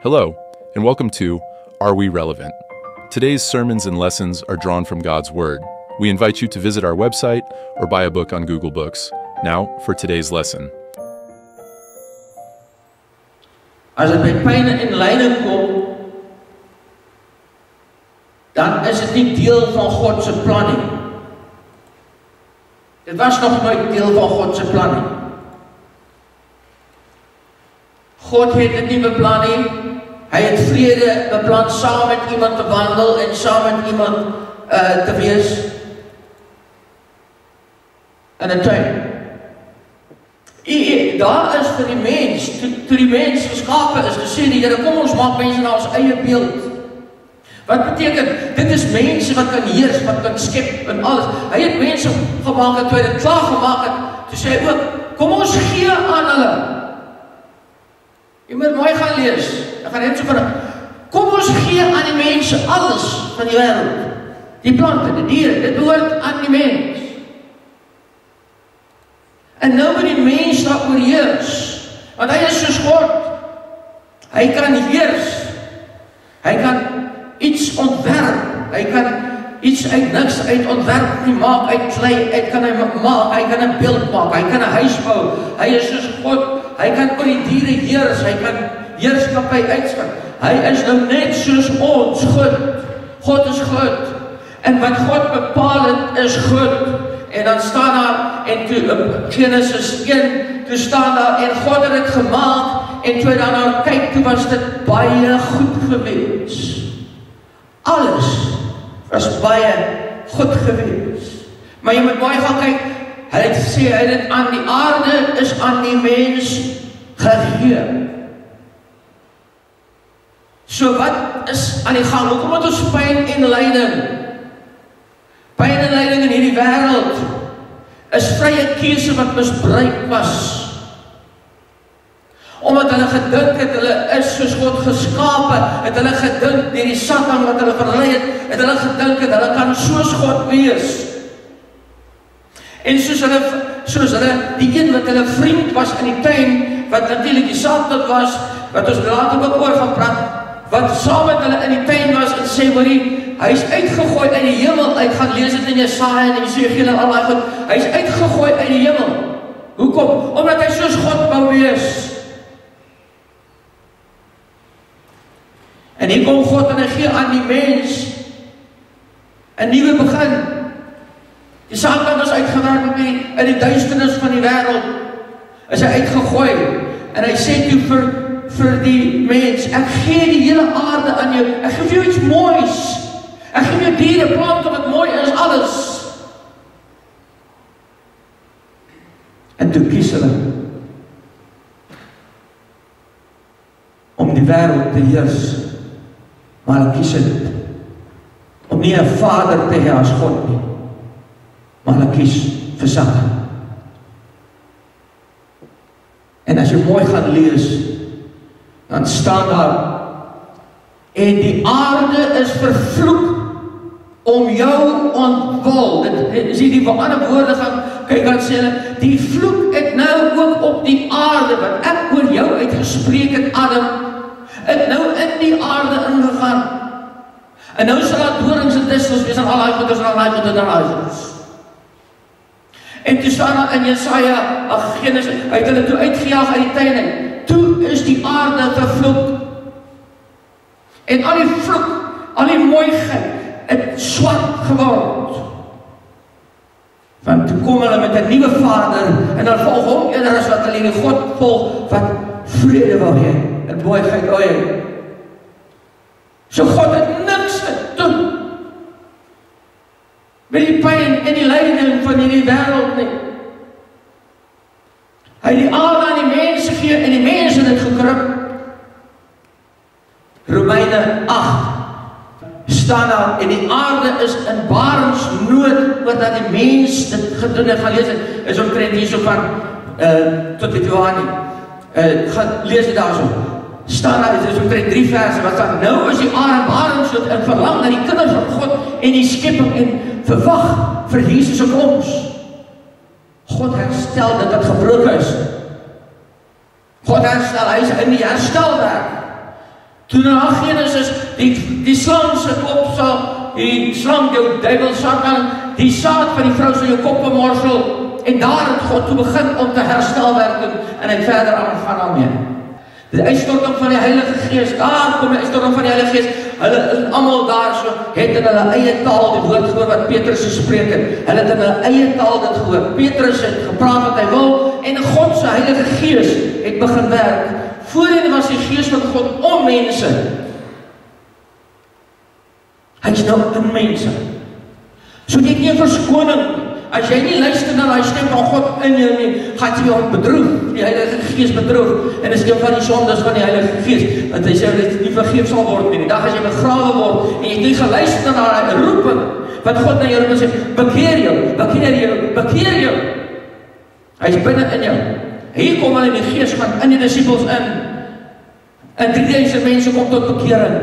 Hello, and welcome to Are We Relevant? Today's sermons and lessons are drawn from God's Word. We invite you to visit our website or buy a book on Google Books. Now for today's lesson. As dit by pyn en lyding kom, dan is dit nie deel van God se plan nie. Dit was nog nooit deel van God se plan nie. God het dit nie beplan nie. Hy het vrede beplan saam met iemand te wandel en saam met iemand te wees in 'n tuin. Daar is vir die mens, toe die mens geskape is, gesê die Here, kom ons maak mense na ons eie beeld. Wat beteken, dit is mense wat kan heers, wat kan skep en alles. Hy het mense gemaak en toe hy dit klaar gemaak het, toe sê hy ook, kom ons gee aan hulle. Jy moet mooi gaan lees, ek gaan net so vinnig. Kom ons gee aan die mense alles van die wêreld. Die plante, die diere, dit behoort aan die mens. En nou moet die mens daaroor heers, want hy is soos God. Hy kan heers. Hy kan iets ontwerp. Hy kan iets uit niks uit ontwerp nie maak, uit klei, kan hy maak, hy kan 'n beeld maak, hy kan 'n huis bou. Hy is soos God. Hy kan oor die diere heers, hy kan heerskappy uitskat. Hy is nou net soos ons, goed. God is goed. En wat God bepaal het, is goed. En dan staan daar, en toe Genesis 1, toe staan daar, en God het dit gemaak, en toe dan nou kyk, toe was dit baie goed gewees. Alles was baie goed gewees. Maar jy moet baie gaan kyk, hy het gesê, hy het aan die aarde is aan die mens gegee. So wat is aan die gang? Hoekom het ons pyn en lyding? Pyn en lyding in hierdie wêreld is vrye keuse wat misbruik was. Omdat hulle gedink het, hulle is soos God geskape, het hulle gedink, deur die Satan wat hulle verlei het hulle gedink het, hulle kan soos God wees. En soos hulle, die een wat hulle vriend was in die tuin, wat natuurlik die Satan was, wat ons later ook oor gaan praat, wat saam met hulle in die tuin was en sê, hoorie, hy is uitgegooi uit die hemel uit, gaan lees dit in Jesaja en Esegiel en al daai goed, hy is uitgegooi uit die hemel. Hoekom? Omdat hy soos God wou wees. En hier kom God en hy gee aan die mens 'n nuwe begin. Die Satan is uitgewerk in die duisternis van die wêreld, is hy uitgegooi, en hy sê toe vir die mens, ek gee die hele aarde aan jou, ek gee jou iets moois, ek gee jou diere, plante wat mooi is, alles. En toe kies hulle om die wêreld te heers, maar hulle kies dit om nie 'n vader te hê as God nie, maar hulle kies vir Satan. En as jy mooi gaan lees, dan staan daar, en die aarde is vervloek om jou ontwil. Dit is die ander woorde gaan, kyk wat sê hulle, die vloek het nou ook op die aarde, wat ek oor jou uitgespreek het, Adam, het nou in die aarde ingegaan. En nou sal daar dorings en distels wees, en al die goeders, en al die goeders, en al die goeders. En toe staan daar in Jesaja, Genesis, hy het hulle toe uitgejaag uit die tuin uit. Toe is die aarde vervloek. En al die vloek, al die mooiheid, het swart geword. Want toe kom hulle met 'n nuwe vader, en dan volg hom eerder as wat hulle die God volg, wat vrede wil hê, en mooiheid wil hê. So God het niks gedoen met die pyn en die lyding van hierdie wêreld nie. Hy het die aarde aan die mense gegee, en die mense het dit gekrip. Romeine 8 staan daar, en die aarde is in barensnood, oor dat die mens dit gedoen het, gaan lees het, is omtrent hier so van, tot die Johannie, gaan lees dit daar so, staan daar, is omtrent 3 verse, wat staan, nou is die aarde barensnood, en verlang na die kinders van God, en die skepping, en verwag vir Jesus se koms. God herstel dit wat gebroken is. God herstel, hy is in die herstelwerk. Toen in Genesis die slang se kop sal, die slang, die duiwel Satan, die saad van die vrou sal jou kop bemorsel, en daar het God toe begin om te herstel werk en hy verder aangaan daarmee. Die uitstorting van die Heilige Gees, daar kom die uitstorting van die Heilige Gees, hulle almal daar so, het in hulle eie taal die woord gehoor wat Petrus gespreek het, hulle het in hulle eie taal dit gehoor, Petrus het gepraat wat hy wil, en God se Heilige Gees het begin werk. Voorheen was die Gees van God om mense, hy is nou in mense, so jy het nie 'n verskoning. As jy nie luister na die stem van God in jou nie, gaan jy hom bedroef, die Heilige Gees bedroef, en is een van die sondes van die Heilige Gees, want hy sê dat dit nie vergeef sal word nie, die dag as jy begrawe word, en jy het nie geluister na die roeping, wat God na jou roep en sê, bekeer jou, bekeer jou, bekeer jou, hy is binne in jou, hier kom hulle in die Gees, gaan in die disciples in, en 3000 mense kom tot bekering,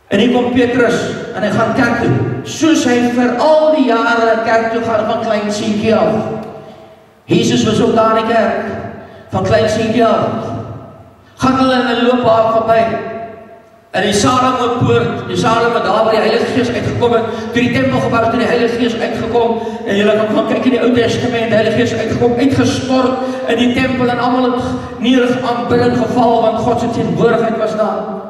en hier kom Petrus, en hy gaan kerk toe, soos hy vir al die jare kerk toe gaan van klein seentjie af. Jesus was ook daar in die kerk, van klein seentjie af. Gaan hulle in 'n loopbaan verby, in die Salomo poort, die Salomo daar waar die Heilige Gees uitgekom het, toe die tempel gebou het, toe die Heilige Gees uitgekom, en julle kan gaan kyk in die Ou Testament, die Heilige Gees uitgekom, uitgestort in die tempel, en almal het nederig aanbidding geval, want God se teenwoordigheid was daar.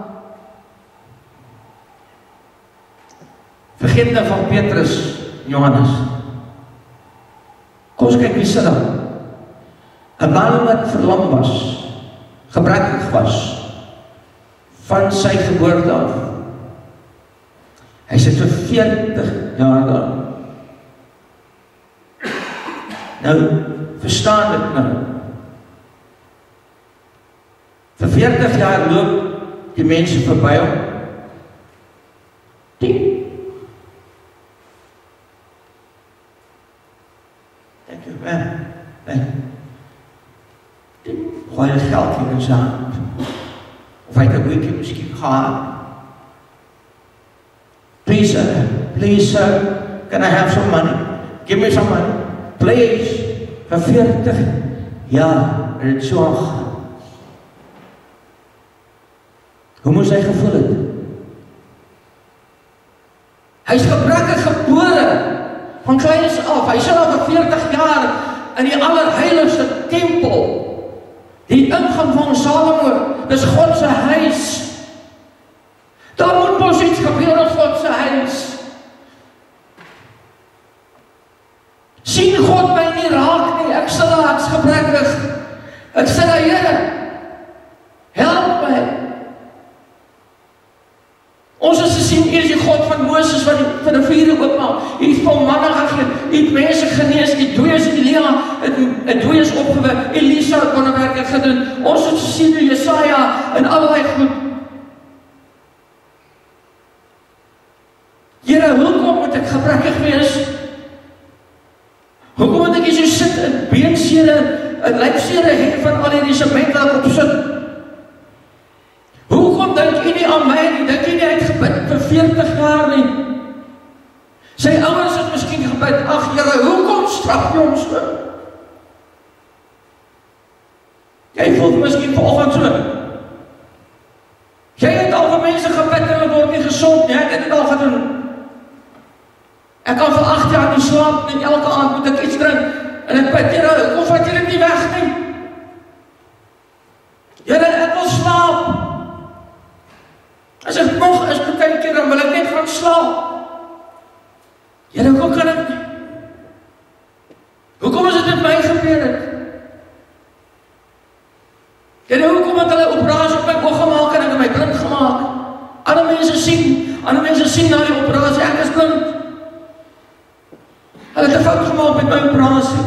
Vergeet nou van Petrus, Johannes. Kom ons kyk wie sit daar. 'n man wat verlam was, gebrekkig was, van sy geboorte af. Hy sit vir 40 jaar daar. Nou, verstaan dit nou. Vir 40 jaar loop die mense verby hom. Gooi hy geld hier in sy hand, of hy het 'n weekie miskien gehad. Please sir, can I have some money? Give me some money, please. Vir 40 jaar het dit so aangegaan. Hoe moes hy gevoel het? Hy is gebrekkig gebore, van kleins af, hy sit al vir 40 jaar in die allerheiligste tempel, die ingang van Salomo, dis God se huis. Daar moet mos iets gebeur in God se huis. Sien God my nie raak nie, ek sê dat ek's gebrekkig. Ek sê dat Here, help my. Ons is gesien, hier is die God van Moses wat van die vuur oopmaak. Hy het vir manne gegee, hy het mense genees, die dooies, Elia het dooies opgewek, Elisa het wonderwerke gedoen. Ons het gesien hoe Jesaja en allerlei goed. Here, hoekom moet ek gebrekkig wees? Hoekom moet ek hier so sit in beensere, in lyfsere hê van al hierdie sement wat ek op sit? Hoekom dink jy nie aan my nie? Dink jy nie uit gebid vir 40 jaar nie? Sy ouers het miskien gebid, ag Here, hoekom straf jy ons so? Jy voel miskien vanoggend so. Jy het al vir mense gebid en hulle word nie gesond nie, ek het dit al gedoen. Ek kan vir 8 jaar nie slaap en elke aand moet ek iets drink. En ek bid, Here, hoekom vat jy dit nie weg nie? Here, ek wil slaap. As ek nog is baie keer, dan wil ek net gaan slaap. Here, hoekom kan ek nie? Hoekom is dit met my gebeur het? Here, hoekom het hulle operasie op my oog gemaak en ek het my blind gemaak? Ander mense sien na die operasie, ek is blind. Hulle het 'n fout gemaak met my operasie.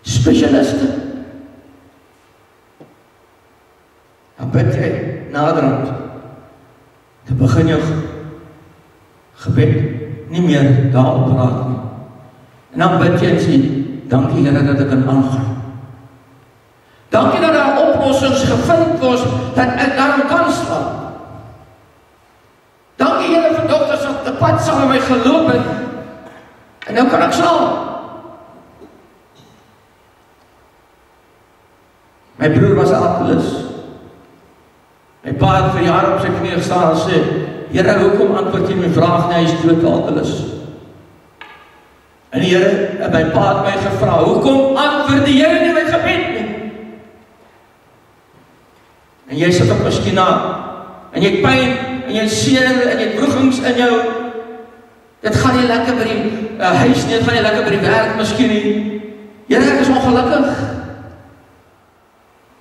Spesialiste. Dan bid jy naderhand. Dan begin jou gebed nie meer daarop raak nie. En dan bid jy en sê, dankie Here dat ek kan aangaan. Dankie dat daar oplossings gevind word, dat ek daarom kan slaap. Dankie Here vir dokters op die pad saam met my geloop het, en nou kan ek slaap. My broer was 'n alkoholist. pa het vir jare op sy knie gestaan en sê, Here, hoekom antwoord jy my vraag nie, hy is dood altelis. En die Here, my pa het my gevra, hoekom antwoord jy nie my gebed nie? En jy sit op miskien na, en jy het pyn, en jy het seer, en jy het wrogings in jou, dit gaan nie lekker by die huis nie, dit gaan nie lekker by die werk miskien nie. Here, ek is ongelukkig.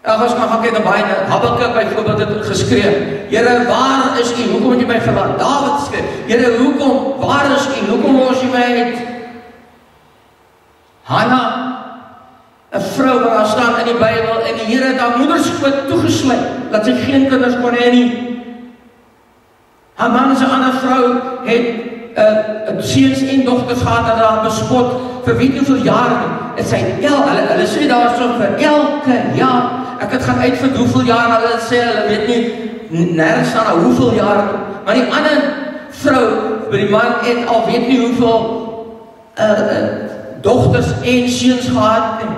As kan gaan kyk na baie, Habakuk byvoorbeeld het geskree, Here, waar is U? Hoekom het U my verlaat? Dawid skree, Here, hoekom? Waar is U? Hoekom los U my uit? Hanna, 'n vrou wat daar staan in die Bybel, en die Here het haar moederskoot toegesluit, dat sy geen kinders kon hê nie. Haar man se ander vrou het seuns en dogters gehad, dat haar bespot vir weet hoeveel jare nie. En sy hulle sê daar so vir elke jaar, ek het gaan uitvind hoeveel jaar hulle sê, hulle weet nie, nergens staan hoeveel jaar, maar die ander vrou, by die man het al weet nie hoeveel dogters en seuns gehad nie.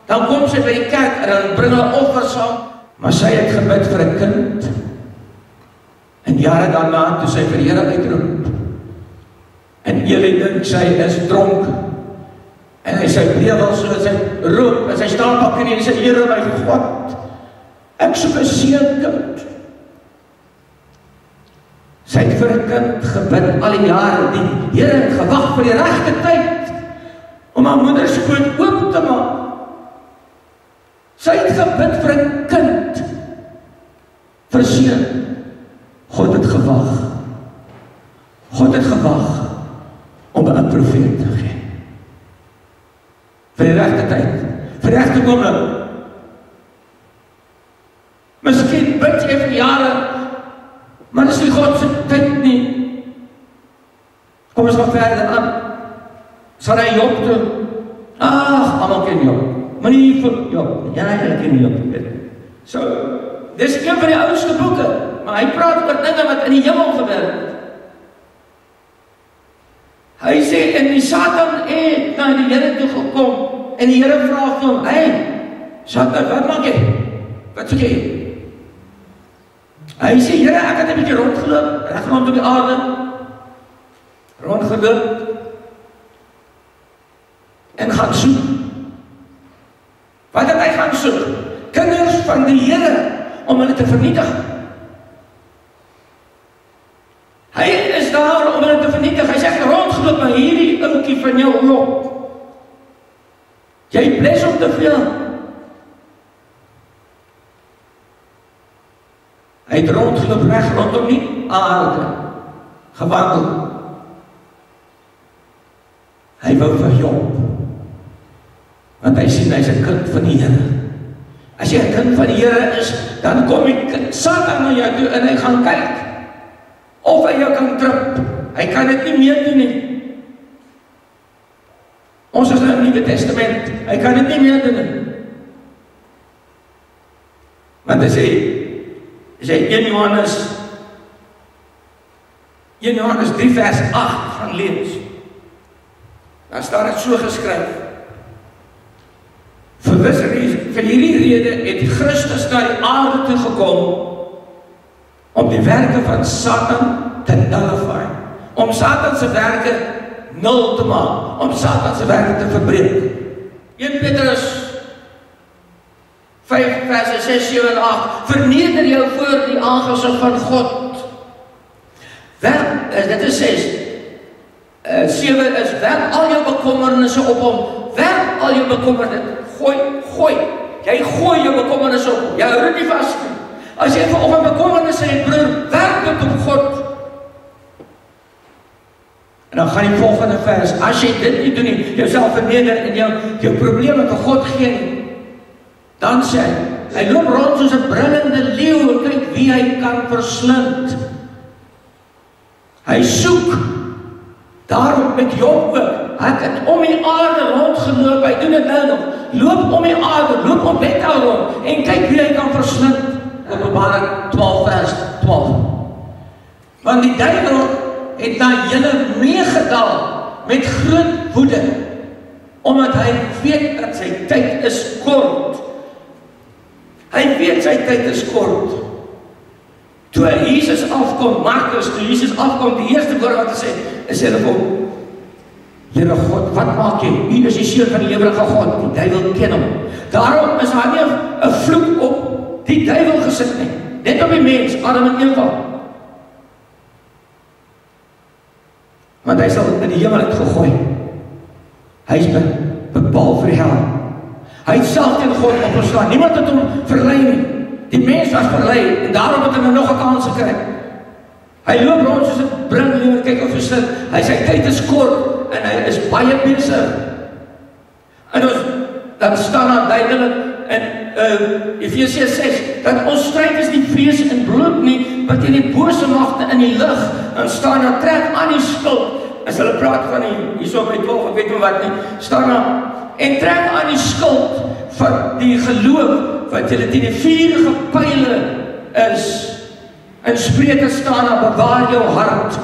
Dan kom sy by die kerk en dan bring hulle offers saam, maar sy het gebid vir 'n kind. En jare daarna, toe sy vir die Here uitroep, en Eli dink sy is dronk, en hy sy brevel so, sy roep, en sy staan op knie en sy, Here my God, ek soek 'n seunkind. Sy het vir 'n kind gebid al die jare, die Here het gewag vir die regte tyd, om haar moederskoot oop te maak. Sy het gebid vir 'n kind, vir 'n seun. God het gewag. God het gewag om 'n profeet te gee. Vir die regte tyd, vir die regte oomblik. Miskien bid jy vir jare, maar dis nie God se tyd nie. Kom ons gaan verder aan. Sal hy Job toe? Ag, almal ken Job. Maar nie vir Job. Ja, jy ken Job. So, dis een van die oudste boeke, maar hy praat oor dinge wat in die hemel gebeur het. Hy sê, en die Satan het na die Here toe gekom, en die Here vra vir hom, hey, Satan, wat maak jy? Wat soek jy? Hy sê, Here, ek het 'n bietjie rondgeloop, reg rondom die aarde, rondgeloop, en gaan soek. Wat het hy gaan soek? Kinders van die Here, om hulle te vernietig. Hy is daar om hulle te vernietig. Hy sê, ek rondgeloop, maar hierdie ouetjie van jou loop. Jy bles om te veel. Hy het rondgeloop reg rondom die aarde, gewandel. Hy wou vir Job, want hy sien, hy is 'n kind van die Here. As jy 'n kind van die Here is, dan kom die Satan na jou toe en hy gaan kyk of hy jou kan trip. Hy kan dit nie meer doen nie. Ons is nou in die Nuwe Testament. Hy kan dit nie meer doen nie. Want hy sê 1 Johannes 3 vers 8 gaan lees. Daar staan dit so geskryf. Vir hierdie rede het Christus na die aarde toe gekom om die werke van Satan te nullify, om Satan se werke nul te maak, om Satan se werke te verbreek. 1 Petrus 5 verse 6, 7 en 8, verneder jou voor die aangesig van God. Dit is 6. 7 is, werp al jou bekommernisse op hom, werp al jou bekommernisse, gooi, jy gooi jou bekommernisse op hom, jy hou dit nie vast nie. As jy vanoggend bekommernisse het, broer, werp dit op God. En dan gaan die volgende vers, as jy dit nie doen nie, jouself verneder en jou probleme te God gee, dan sê hy loop rond soos 'n brullende leeu en kyk wie hy kan verslind. Hy soek, daarom met Job ook, ek het om die aarde rondgeloop, hy doen dit nou nog, loop om die aarde, loop om Bethel rond, en kyk wie hy kan verslind. Openbaring 12 vers 12. Want die duiwel het na julle meegedaal met groot woede, omdat hy weet dat sy tyd is kort. Hy weet sy tyd is kort. Toe Jesus afkom, Markus, toe Jesus afkom, die eerste woord wat hy sê, is hulle vir hom, Here God, wat maak jy? U is die seun van die ewige God, die duiwel ken hom. Daarom is daar nie 'n vloek op die duiwel gesit nie, net op die mens, Adam en Eva. Want hy sal in die hemel uitgegooi. Hy is bepaal vir die hel. Hy het self teen God opgestaan. Niemand het hom verlei nie. Die mens was verlei en daarom het hy nog 'n kans gekry. Hy loop rond soos 'n bring, kyk of hy sit. Hy sê tyd is kort en hy is baie besig. En dan staan daar duidelik in Efesiërs 6 dat ons stryd is nie vlees en bloed nie, maar teen die bose magte in die lig. Dan staan daar trek aan die skild. As hulle praat van hierso by 12, ek weet nie wat nie, staan daar en trek aan die skild van die geloof wat julle teen die vuurige pyle is. In Spreuke staan daar bewaar jou hart.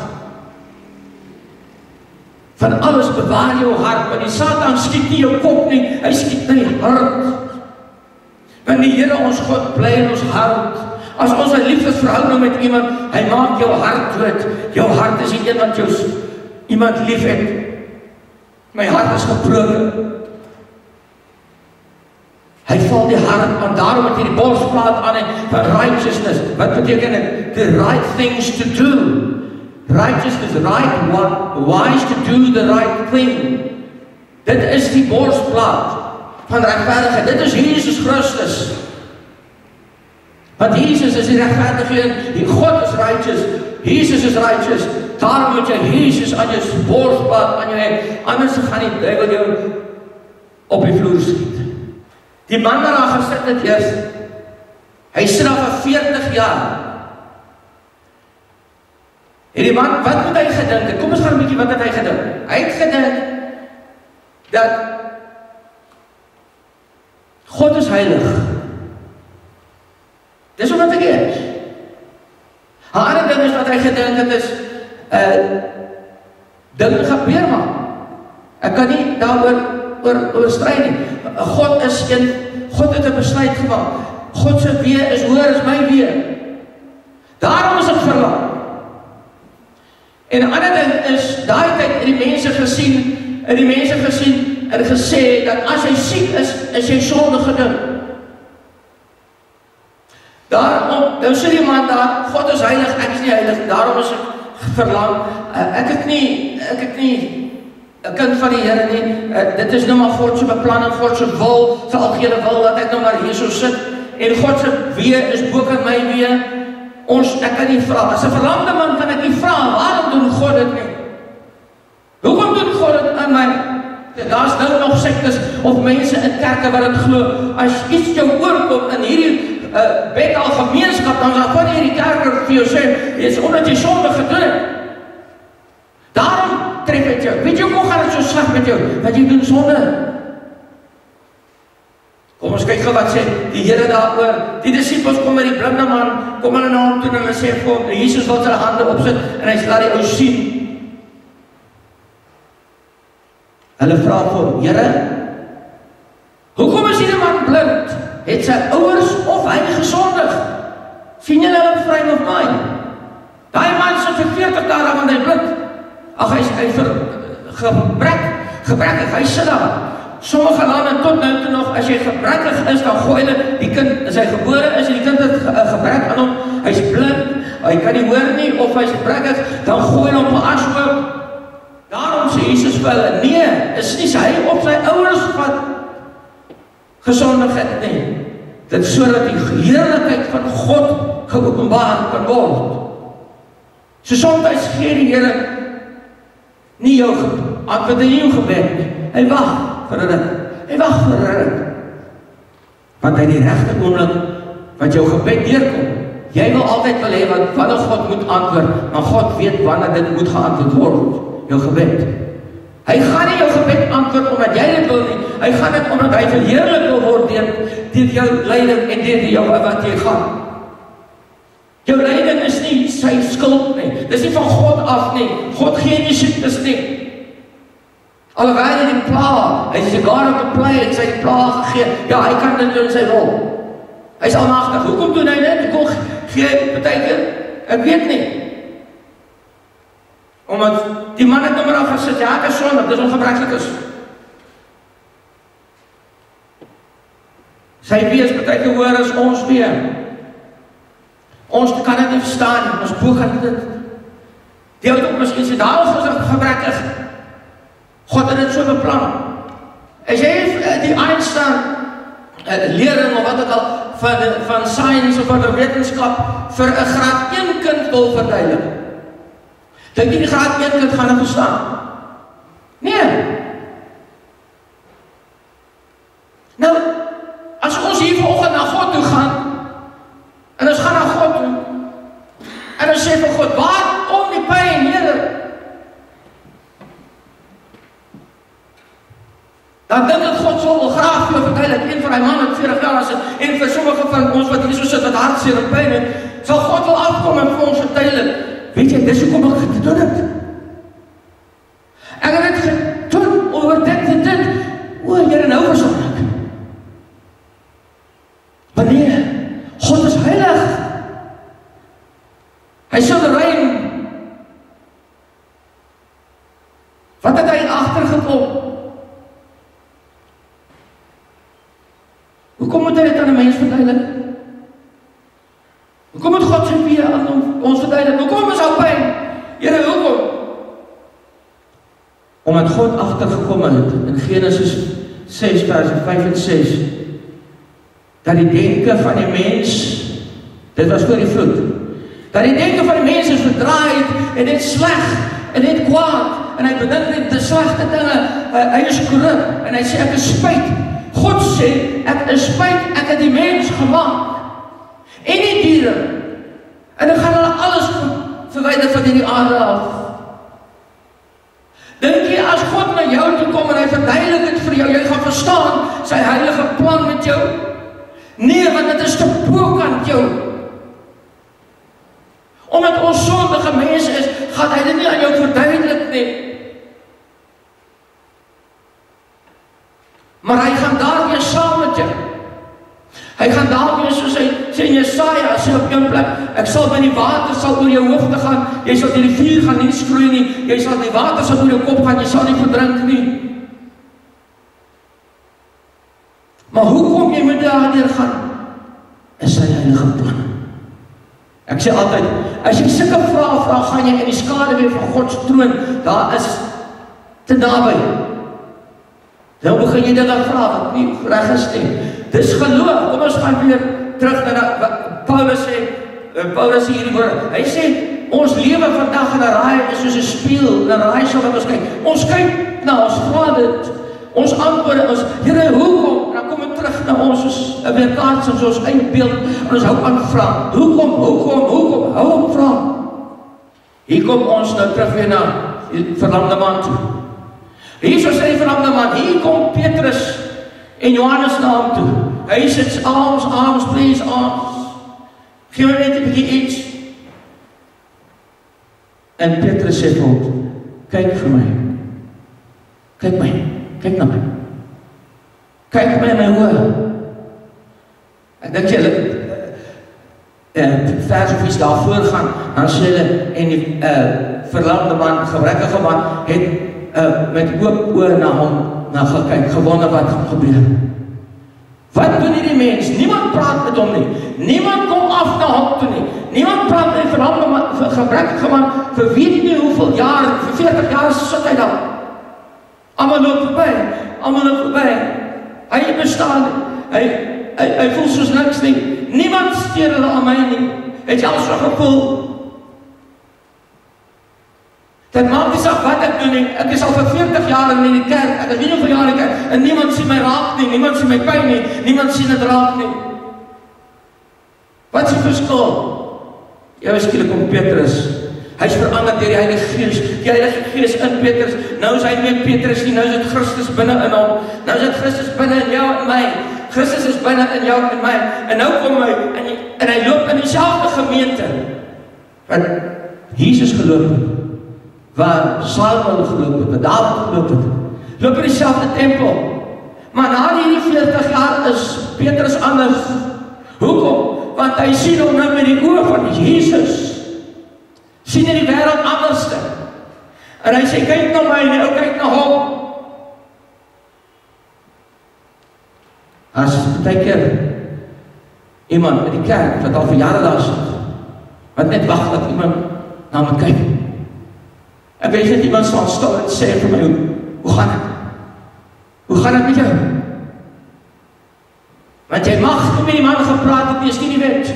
Van alles bewaar jou hart, want die Satan skiet nie jou kop nie, hy skiet in die hart. Want die Here ons God bly in ons hart. As ons 'n liefdesverhouding met iemand, hy maak jou hart dood. Jou hart is die een wat jou iemand lief het. My hart is gebroken. Hy val die hart aan, daarom het hy die borsplaat aan van righteousness. Wat beteken dit? The right things to do. Righteousness, right, wise to do the right thing. Dit is die borsplaat van regverdigheid. Dit is Jesus Christus. Want Jesus is die regverdige, die God is righteous. Jesus is righteous. Daarom moet jy Jesus aan jou borsplaat aan jou hê. Anders gaan die duiwel jou op die vloer skiet. Die man wat daar gesit het eers, hy sit daar vir 40 jaar. En die man, wat moet hy gedink het? Kom ons gaan 'n bietjie, wat het hy gedink? Hy het gedink dat God is heilig. Dis omdat ek is. 'n ander ding is wat hy gedink het is, dinge gebeur maar. Ek kan nie daaroor stry nie. God is God het 'n besluit gemaak. God se weë is hoër as my weë. Daarom is ek verlang. En 'n ander ding is, daai tyd het die mense gesien en gesê dat as jy siek is jy sondige ding. Daarom, nou sê die man daar, God is heilig, ek is nie heilig, daarom is ek verlang. Ek het nie 'n kind van die Here nie. Dit is nou maar God se beplanning, God se wil, sy algehele wil, dat ek nou maar hier so sit. En God se weë is bo kan my weë. Ek kan nie vra, as 'n verlamde man kan ek nie vra, waarom doen God dit nie? Hoekom doen God dit aan my? Daar's nou nog sektes of mense in kerke wat dit glo, as iets jou oorkom in hierdie Bethel gemeenskap, dan sal van hierdie kerker vir jou sê, dit is omdat jy sonde gedoen het. Daarom tref dit jou. Weet jy hoe gaan dit so sleg met jou? Dat jy doen sonde. Kom ons kyk gou wat sê die Here daaroor. Die disippels kom met die blinde man, kom hulle na hom toe en hulle sê vir hom, Jesus wil sy hande opsit en hy laat die ou sien. Hulle vra vir hom, Here, hoekom is hierdie man blind? Het sy ouers of hy gesondig? Sien julle hulle vryn of my? Daai man sit vir 40 dae want hy blind. Ag, hy vir gebrekkig, hy sit daar. Sommige lande tot nou toe nog, as jy gebrekkig is, dan gooi hulle die kind, as hy gebore is en die kind het gebrek aan hom, hy's blind, hy kan nie hoor nie, of hy's gebrekkig, dan gooi hulle hom op 'n ashoop. Daarom sê Jesus vir hulle, nee, is nie hy op sy ouers wat gesondig het nie. Dit is sodat die heerlikheid van God geopenbaar kan word. So soms gee die Here nie jou antwoord nie jou gebed nie. Hy wag vir dit. Hy wag vir dit. Want hy die regte oomblik wat jou gebed deurkom. Jy wil altyd wil hê wat wanneer God moet antwoord, maar God weet wanneer dit moet geantwoord word. Jou gebed. Hy gaan nie jou gebed antwoord omdat jy dit wil nie. Hy gaan dit omdat hy verheerlik wil word deur jou lyding en deur jou wat jy gaan. Jou lyding is nie sy skuld nie. Dis nie van God af nie. God gee nie siektes nie. Alhoewel hy die pla, hy sê God op die pla, het sy die pla gegee. Ja, hy kan dit doen sy wil. Hy is almagtig. Hoekom doen hy dit? Hoekom gee hy partykeer Ek weet nie. Omdat die man het nou maar al gesit, ja, ek is sondig, dis ongebrekkelijk is. Sy wees betek hoor as ons weer. Ons kan dit nie verstaan nie, ons boek kan dit. Die oud op miskien sê, daar is gebrekkig. God het dit so beplan. As jy die Einstein lering of wat ook al van science of van wetenskap vir 'n graad 1 kind wil verduidelik. Dink jy die graad 1 kind gaan dit verstaan? Nee. Nou, as ons hier vanoggend na God toe gaan, en ons gaan na God toe, en ons sê vir God, waarom die pyn, Here? Dan dink ek God sal wel graag vir jou verduidelik, een van die man wat 40 jaar is, en vir sommige van ons wat hier so sit, wat hartseer en pyn het, sal God wel afkom en vir ons verduidelik. Weet jy, dis hoekom ek gedoen het. Ek het dit gedoen, oor dit, Here, nou versorg ek. Wanneer God is heilig, hy soewerein. Wat het hy agtergekom? Hoekom moet hy dit aan 'n mens verduidelik? Hoekom moet God sy weer aan ons verduidelik? Hoekom is al pyn? Here, hoekom? Omdat God agtergekom het in Genesis 6 vers 5 en 6 dat die denke van die mens, dit was voor die vloed, dat die denke van die mens is verdraaid en dit sleg en dit kwaad en hy bedink net die slegte dinge, hy is korrup en hy sê ek is spyt. God sê ek is spyt, ek het die mens gemaak en die diere en ek gaan hulle alles verwyder van hierdie aarde af. Dink jy as God na jou toe kom en hy verduidelik dit vir jou, jy gaan verstaan sy heilige plan met jou? Nee, want dit is te bokant jou. Omdat ons sondige mense is, gaan hy dit nie aan jou verduidelik nie. Maar hy gaan daar weer saam met jou. Hy gaan daar weer, soos hy sê in Jesaja, sê op jou plek, ek sal by die water sal oor jou hoofde gaan, jy sal die rivier gaan nie skroei nie, jy sal die water sal oor jou kop gaan, jy sal nie verdrink nie. Maar hoekom jy moet daardeur gaan, is sy heilige plan. Ek sê altyd, as jy sulke vrae vra, gaan jy in die skaduwee van God se troon, daar is te naby. Dan begin jy dinge vra wat nie reg is nie. Dis geloof. Kom ons gaan weer terug na Paulus sê hierdie woorde. Hy sê ons lewe vandag in 'n raai is soos 'n spieël, 'n raai sal wat ons kyk. Ons kyk na ons vra dit. Ons antwoorde ons, Here, hoekom? Dan kom dit terug na ons soos 'n weerkaats in ons eie beeld en ons hou aan vra. Hoekom? Hou op vra. Hier kom ons nou terug weer na die verlamde man toe. Hier sê die verlamde man, hier kom Petrus en Johannes na hom toe. Hy sê, arms, please, arms. Geef my net 'n bietjie iets. En Petrus sê vir hom, kyk vir my. Kyk na my. Kyk my in my oë. Ek dink julle vers of iets daarvoor gaan, dan sê hulle, en die verlamde man, gebrekkige man, het met oop oë na hom gekyk, gewonder wat gaan gebeur. Wat doen hierdie mens? Niemand praat met hom nie. Niemand kom af na hom toe nie. Niemand praat met die verlamde man, vir gebrekkige man, vir weet nie hoeveel jaar, vir 40 jaar sit hy daar. Almal loop verby. Hy bestaan nie. Hy voel soos niks nie. Niemand steur hulle aan my nie. Het jy al so gevoel? Dit maak nie saak wat ek doen nie. Ek is al vir 40 jaar in die kerk. Ek is nie hoeveel jaar in die kerk. En niemand sien my raak nie. Niemand sien my pyn nie. Niemand sien dit raak nie. Wat is die verskil? Jy skielik kom Petrus. Hy is verander deur die Heilige Gees. Die Heilige Gees in Petrus. Nou is hy nie meer Petrus nie. Nou is dit Christus binne in hom. Nou is dit Christus binne in jou en my. Christus is binne in jou en my. En nou kom hy en hy loop in dieselfde gemeente wat Jesus geloop het. Waar Samuel geloop het, waar Dawid geloop het. Loop in dieselfde tempel. Maar na die 40 jaar is Petrus anders. Hoekom? Want hy sien hom nou met die oë van Jesus. sien in die wêreld anderste. En hy sê, kyk na my, en die ou kyk na hom. As baie keer iemand in die kerk, wat al vir jare daar sit, wat net wag dat iemand na my kyk. Ek weet net iemand sal stil en sê vir my, hoe gaan het? Hoe gaan het met jou? Want jy mag nie met die man gepraat het, nie is nie die wet.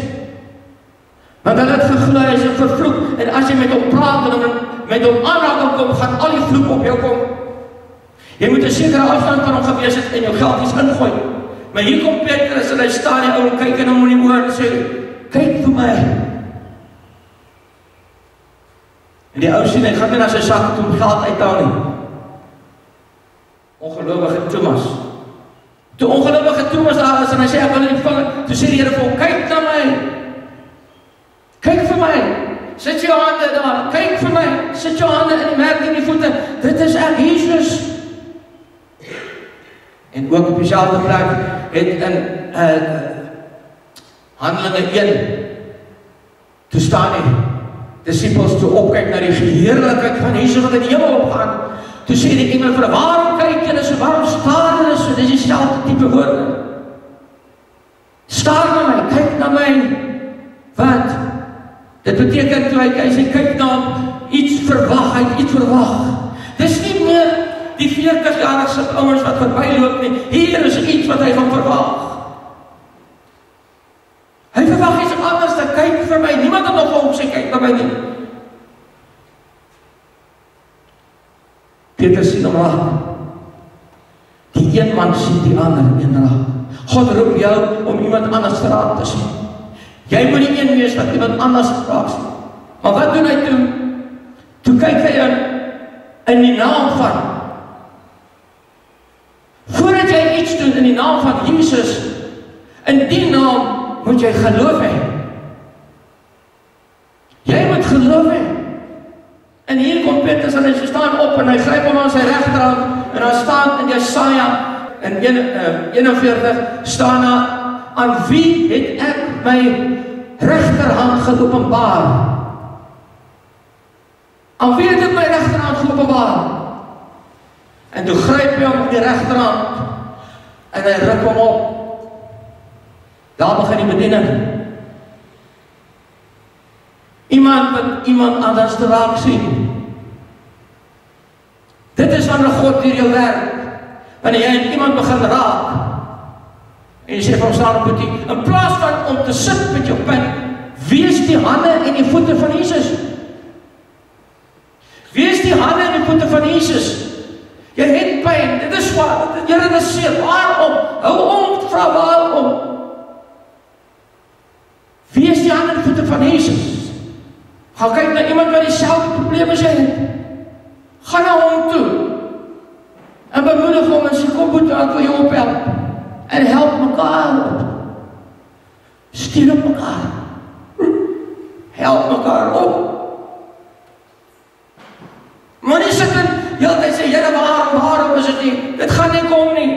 Want hulle het geglo, hy is vervloek, en as jy met hom praat, en met hom aanraking kom, gaan al die vloek op jou kom. Jy moet 'n sekere afstand van hom gewees het, en jou geld iets ingooi. Maar hier kom Petrus, en hy staan die ou, en kyk in hom in die oor, en sê, kyk vir my. En die ou sien, hy gaan nie na sy sak toe om geld uithaal nie. Ongelowige Thomas. Toe ongelowige Thomas daar is, en hy sê, ek wil nie vang, toe sê die Here vir hom, kyk na my. Kyk vir my. Sit jou hande daar, kyk vir my. Sit jou hande in die merk in die voete. Dit is ek, Jesus. En ook op dieselfde plek het in Handelinge 1, toe staan die disciples toe opkyk na die heerlikheid van Jesus wat in die hemel opgaan. Toe sê die engel vir, waarom kyk julle so, waarom staar julle so? Dit is dieselfde tipe woorde. Staar na my, kyk na my. Wat? Dit beteken toe hy sê, kyk na iets verwag, hy het iets verwag. Dis nie meer die 40-jarige ouens wat verbyloop nie. Hier is iets wat hy gaan verwag. Hy verwag iets anders, dat kyk vir my. Niemand het nog vir hom sê, kyk na my nie. Petrus sien hom raak. Die een man sien die ander een raak. God roep jou om iemand anders raak te sien. Jy moet die een wees wat iemand anders raak sien. Maar wat doen hy toe? Toe kyk hy in die naam van. Voordat jy iets doen in die naam van Jesus, in die naam moet jy geloof hê. Jy moet geloof hê. En hier kom Petrus en hy staan op en hy gryp hom aan sy regterhand en daar staan in Jesaja in 41 staan daar, aan wie het ek my regterhand geopenbaar? Aan wie het ek my regterhand geopenbaar? En toe gryp hy hom op die regterhand en hy ruk hom op. Daar begin die bediening. Iemand wat iemand anders te raak sien. Dit is wanneer God deur jou werk. Wanneer jy iemand begin raak en jy sê van staan op die, in plaas van om te sit met jou pen, wees die hande en die voete van Jesus. Wees die hande en die voete van Jesus. Jy het pyn, dit is swaar, Here is seer, waarom? Hou om, vra waarom? Wees die hande en die voete van Jesus. Ga kyk na iemand wat dieselfde probleme as jy het. Ga na hom toe. En bemoedig hom en sê, kom boete, ek wil jou ophelp. En help mekaar op. Stuur op mekaar. Help mekaar op. Maar nie sit in, heeltyd sê, Here, waarom is dit nie? Dit gaan nie kom nie.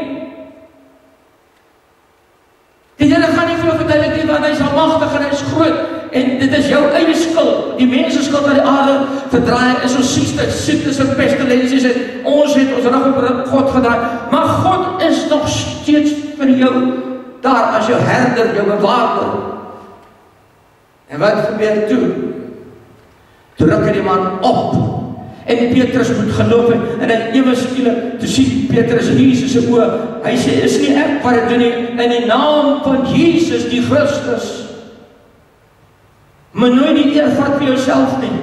Die Here gaan nie vir jou verduidelik nie, want hy is almagtig en hy is groot. En dit is jou eie skuld. Die mense skuld wat die aarde verdraai is ons siektes en pestilensies en ons het ons rug op God gedraai. Maar God is nog steeds vir jou daar as jou herder, jou bewaarder. En wat gebeur toe? Toe ruk hy die man op. En Petrus moet geloof en dan ewe skielik te sien Petrus Jesus se oë. Hy sê, is nie ek wat dit doen nie, in die naam van Jesus die Christus. Maar nooit die eer vat vir jouself nie.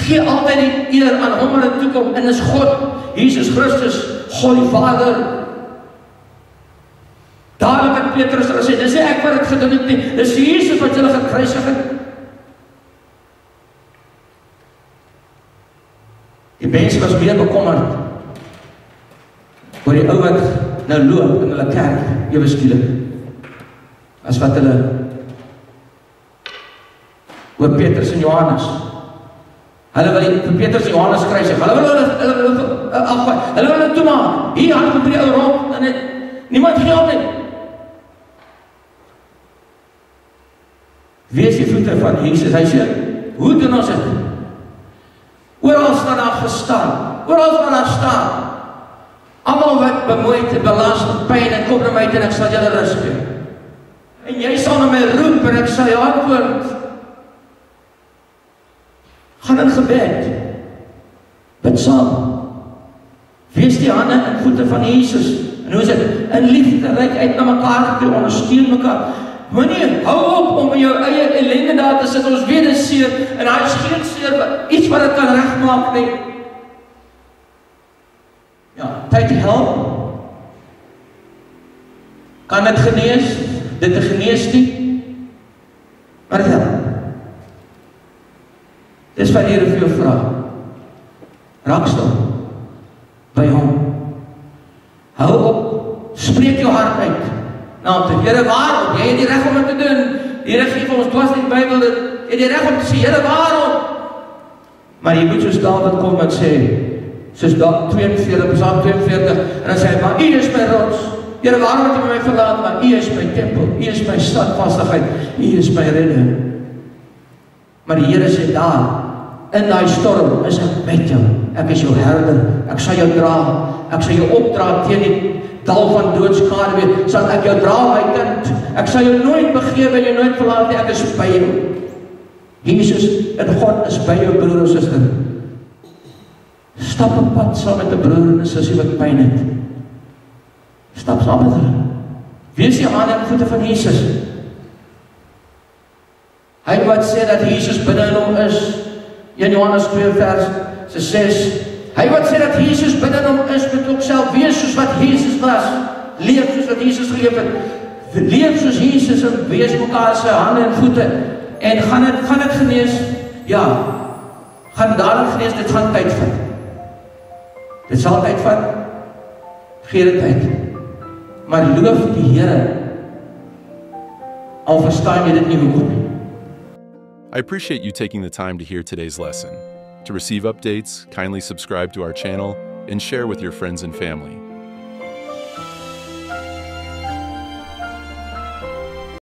Gee altyd die eer aan hom wat dit toekom, en is God, Jesus Christus, God die Vader. Dadelik het Petrus gesê, dis nie ek wat dit gedoen het nie, dis Jesus wat julle gekruisig het. Die mense was meer bekommerd oor die ou wat nou loop in hulle kerk, ewe skielik, as wat hulle oor Petrus en Johannes. Hulle wil vir Petrus en Johannes kruisig. Hulle wil hulle toemaak. Hier hang met die ou rond en niemand gee hom nie. Wees die voete van Jesus. Hy sê, Hoe doen ons dit? Oral staan daar gestaan. Oral staan daar staan. Almal wat bemoeid en belast en pyn en kom na my toe en ek sal julle rus gee. En jy sal na my roep en ek sal jou antwoord. Gaan in gebed. Bid saam. Wees die hande en voete van Jesus. En hoe is dit? In liefde reik uit na mekaar toe, ondersteun mekaar. Moenie hou op om in jou eie ellende daar te sit. Ons weet dit seer en daar is geen seer iets wat dit kan regmaak nie. Ja, tyd help. Kan dit genees? Dit te genees nie. Maar dit help. Dis wat die Here vir jou vra. Raak stil by hom. Hou op, spreek jou hart uit. Nou, Here, waarom? Jy het die reg om dit te doen. Die Here gee vir ons dwars in die Bybel dit. Jy het die reg om te sê, Here, waarom? Maar jy moet soos Dawid kom en sê, soos Psalm 42, en dan sê hy, maar U is my rots. Here, waarom het U my verlaat? Maar U is my tempel, U is my standvastigheid, U is my redder. Maar die Here sê daar, in daai storm is ek met jou. Ek is jou herder. Ek sal jou dra. Ek sal jou opdra teen die dal van doodskaduwee. Sal ek jou dra, my kind. Ek sal jou nooit begewe en jou nooit verlaat nie. Ek is by jou. Jesus en God is by jou broer en suster. Stap 'n pad saam met 'n broer en 'n sussie wat pyn het. Stap saam met hulle. Wees die hande en voete van Jesus. Hy wat sê dat Jesus binne in hom is. 1 Johannes 2 vers 6. Hy wat sê dat Jesus binne in hom is, moet ook self wees soos wat Jesus was. Leef soos wat Jesus geleef het. Leef soos Jesus en wees mekaar se hande en voete. En gaan dit genees? Ja. Gaan dadelik genees, dit gaan tyd vat. Dit sal tyd vat. Gee dit tyd. Maar loof die Here. Al verstaan jy dit nie hoekom nie. I appreciate you taking the time to hear today's lesson. To receive updates, kindly subscribe to our channel and share with your friends and family.